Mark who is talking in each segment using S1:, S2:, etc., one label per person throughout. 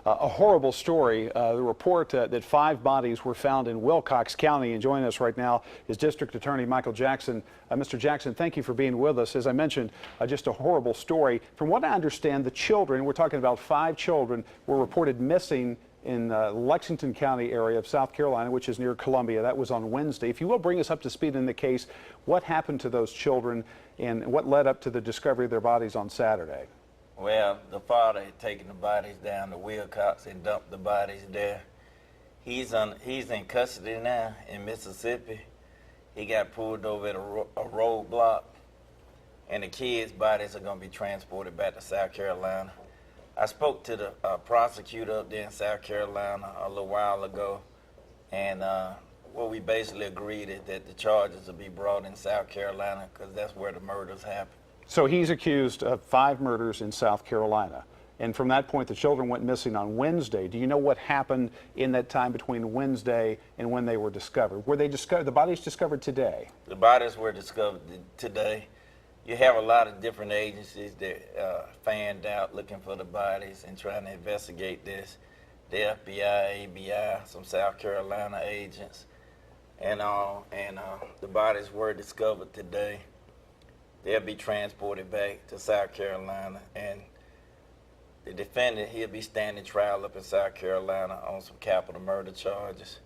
S1: A horrible story. The report that 5 bodies were found in Wilcox County. And joining us right now is District Attorney Michael Jackson. Mr. Jackson, thank you for being with us. As I mentioned, just a horrible story. From what I understand, the children, we're talking about 5 children, were reported missing in Lexington County area of South Carolina, which is near Columbia. That was on Wednesday. If you will bring us up to speed in the case, what happened to those children and what led up to the discovery of their bodies on Saturday?
S2: Well, the father had taken the bodies down to Wilcox and dumped the bodies there. He's in custody now in Mississippi. He got pulled over at a roadblock, and the kids' bodies are going to be transported back to South Carolina. I spoke to the prosecutor up there in South Carolina a little while ago, and what we basically agreed is that the charges will be brought in South Carolina because that's where the murders happened.
S1: So he's accused of 5 murders in South Carolina. And from that point, the children went missing on Wednesday. Do you know what happened in that time between Wednesday and when they were discovered? Were they the bodies discovered today?
S2: The bodies were discovered today. You have a lot of different agencies that fanned out looking for the bodies and trying to investigate this. The FBI, ABI, some South Carolina agents, and the bodies were discovered today. They'll be transported back to South Carolina, and the defendant, he'll be standing trial up in South Carolina on some capital murder charges.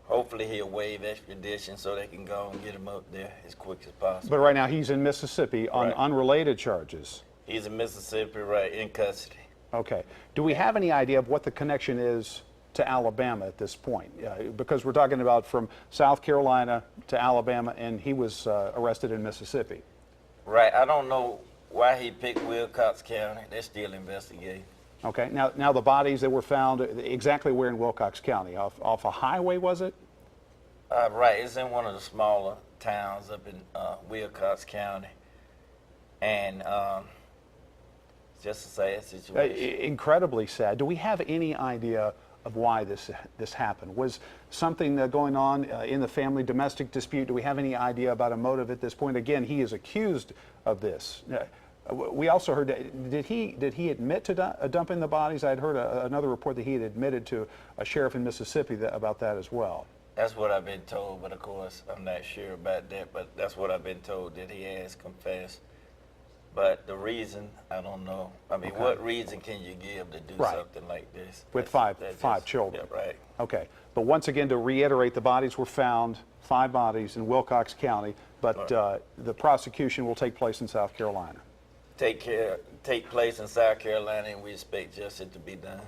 S2: Hopefully he'll waive extradition so they can go and get him up there as quick as possible.
S1: But right now he's in Mississippi on unrelated charges.
S2: He's in Mississippi, right, in custody.
S1: Okay. Do we have any idea of what the connection is to Alabama at this point? Because we're talking about from South Carolina to Alabama, and he was arrested in Mississippi.
S2: Right. I don't know why he picked Wilcox County. They're still investigating.
S1: Okay. Now the bodies that were found, exactly where in Wilcox County? Off a highway, was it?
S2: Right. It's in one of the smaller towns up in Wilcox County. And just a sad situation.
S1: Incredibly sad. Do we have any idea of why this happened? Was something going on in the family, domestic dispute? Do we have any idea about a motive at this point? Again, he is accused of this. We also heard, did he admit to dumping the bodies? I had heard another report that he had admitted to a sheriff in Mississippi about that as well.
S2: That's what I've been told, but of course I'm not sure about that, but that's what I've been told, that he has confessed. But the reason, I don't know. I mean, what reason can you give to do something like this?
S1: With five children.
S2: Yeah, right.
S1: Okay. But once again, to reiterate, the bodies were found, 5 bodies in Wilcox County, but the prosecution will take place in South Carolina.
S2: Take place in South Carolina, and we expect justice to be done.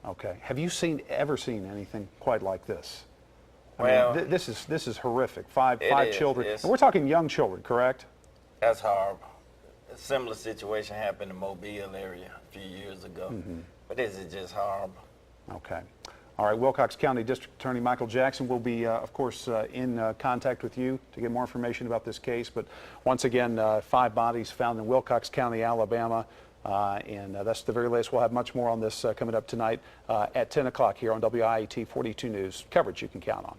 S1: Okay. Have you ever seen anything quite like this?
S2: Well,
S1: I mean, this is horrific. Five children.
S2: Yes.
S1: And we're talking young children, correct?
S2: That's horrible. A similar situation happened in the Mobile area a few years ago, but this is just horrible.
S1: Okay. All right, Wilcox County District Attorney Michael Jackson will be, of course, in contact with you to get more information about this case. But once again, 5 bodies found in Wilcox County, Alabama, and that's the very latest. We'll have much more on this coming up tonight at 10 o'clock here on WIAT 42 News. Coverage you can count on.